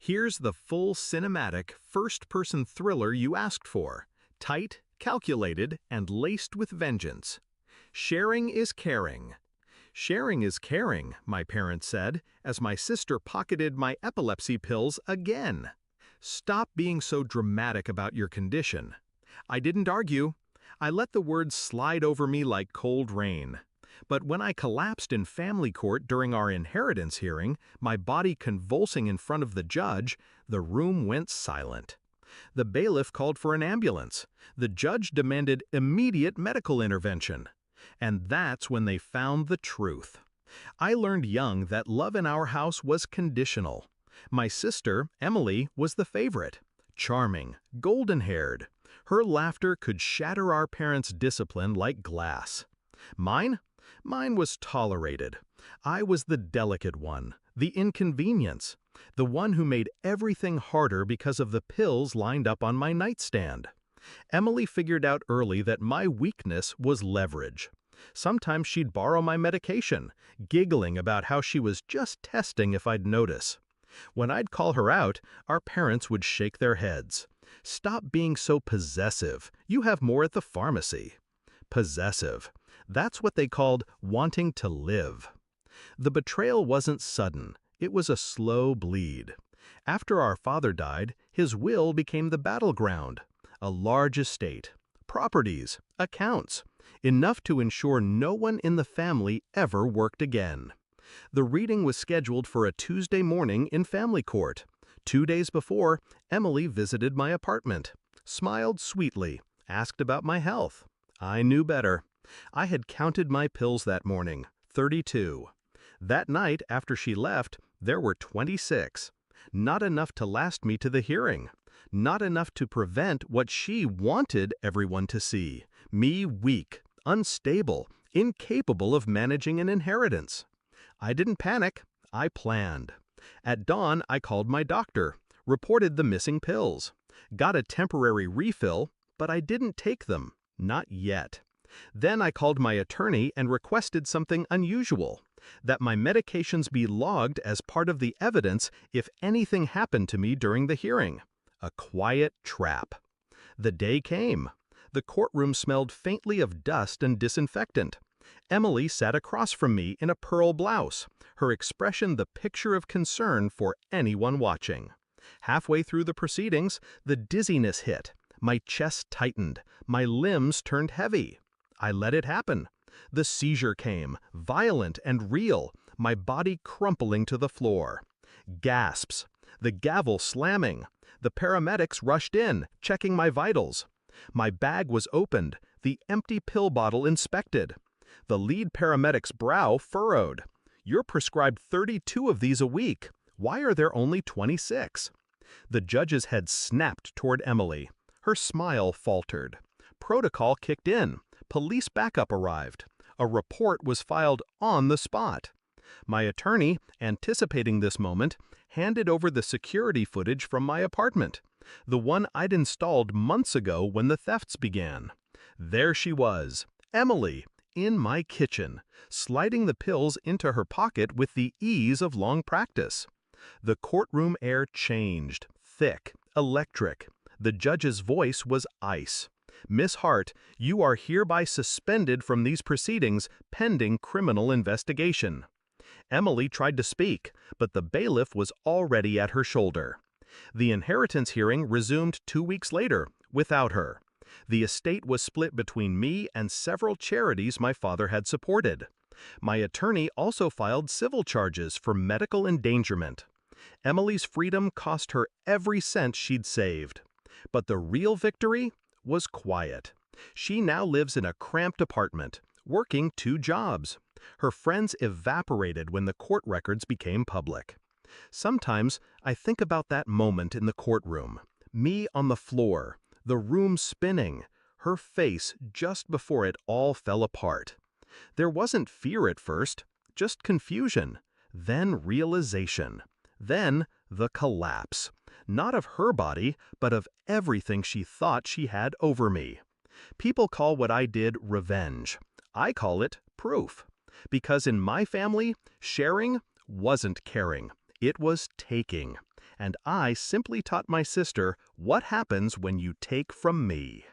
Here's the full cinematic, first-person thriller you asked for. Tight, calculated, and laced with vengeance. Sharing is caring. Sharing is caring, my parents said, as my sister pocketed my epilepsy pills again. Stop being so dramatic about your condition. I didn't argue. I let the words slide over me like cold rain. But when I collapsed in family court during our inheritance hearing, my body convulsing in front of the judge, the room went silent. The bailiff called for an ambulance. The judge demanded immediate medical intervention. And that's when they found the truth. I learned young that love in our house was conditional. My sister, Emily, was the favorite. Charming, golden-haired. Her laughter could shatter our parents' discipline like glass. Mine? Mine was tolerated. I was the delicate one, the inconvenience, the one who made everything harder because of the pills lined up on my nightstand. Emily figured out early that my weakness was leverage. Sometimes she'd borrow my medication, giggling about how she was just testing if I'd notice. When I'd call her out, our parents would shake their heads. "Stop being so possessive. You have more at the pharmacy." Possessive. That's what they called wanting to live. The betrayal wasn't sudden. It was a slow bleed. After our father died, his will became the battleground. A large estate, properties, accounts, enough to ensure no one in the family ever worked again. The reading was scheduled for a Tuesday morning in family court. 2 days before, Emily visited my apartment, smiled sweetly, asked about my health. I knew better. I had counted my pills that morning, 32. That night, after she left, there were 26. Not enough to last me to the hearing. Not enough to prevent what she wanted everyone to see. Me weak, unstable, incapable of managing an inheritance. I didn't panic. I planned. At dawn, I called my doctor, reported the missing pills, got a temporary refill, but I didn't take them. Not yet. Then I called my attorney and requested something unusual, that my medications be logged as part of the evidence if anything happened to me during the hearing. A quiet trap. The day came. The courtroom smelled faintly of dust and disinfectant. Emily sat across from me in a pearl blouse, her expression the picture of concern for anyone watching. Halfway through the proceedings, the dizziness hit. My chest tightened. My limbs turned heavy. I let it happen. The seizure came, violent and real, my body crumpling to the floor. Gasps. The gavel slamming. The paramedics rushed in, checking my vitals. My bag was opened, the empty pill bottle inspected. The lead paramedic's brow furrowed. "You're prescribed 32 of these a week. Why are there only 26? The judge's head snapped toward Emily. Her smile faltered. Protocol kicked in. Police backup arrived. A report was filed on the spot. My attorney, anticipating this moment, handed over the security footage from my apartment, the one I'd installed months ago when the thefts began. There she was, Emily, in my kitchen, sliding the pills into her pocket with the ease of long practice. The courtroom air changed, thick, electric. The judge's voice was ice. "Miss Hart, you are hereby suspended from these proceedings pending criminal investigation." Emily tried to speak, but the bailiff was already at her shoulder. The inheritance hearing resumed 2 weeks later, without her. The estate was split between me and several charities my father had supported. My attorney also filed civil charges for medical endangerment. Emily's freedom cost her every cent she'd saved. But the real victory was quiet. She now lives in a cramped apartment, working 2 jobs. Her friends evaporated when the court records became public. Sometimes I think about that moment in the courtroom. Me on the floor, the room spinning, her face just before it all fell apart. There wasn't fear at first, just confusion, then realization, then the collapse. Not of her body, but of everything she thought she had over me. People call what I did revenge. I call it proof. Because in my family, sharing wasn't caring. It was taking. and I simply taught my sister what happens when you take from me.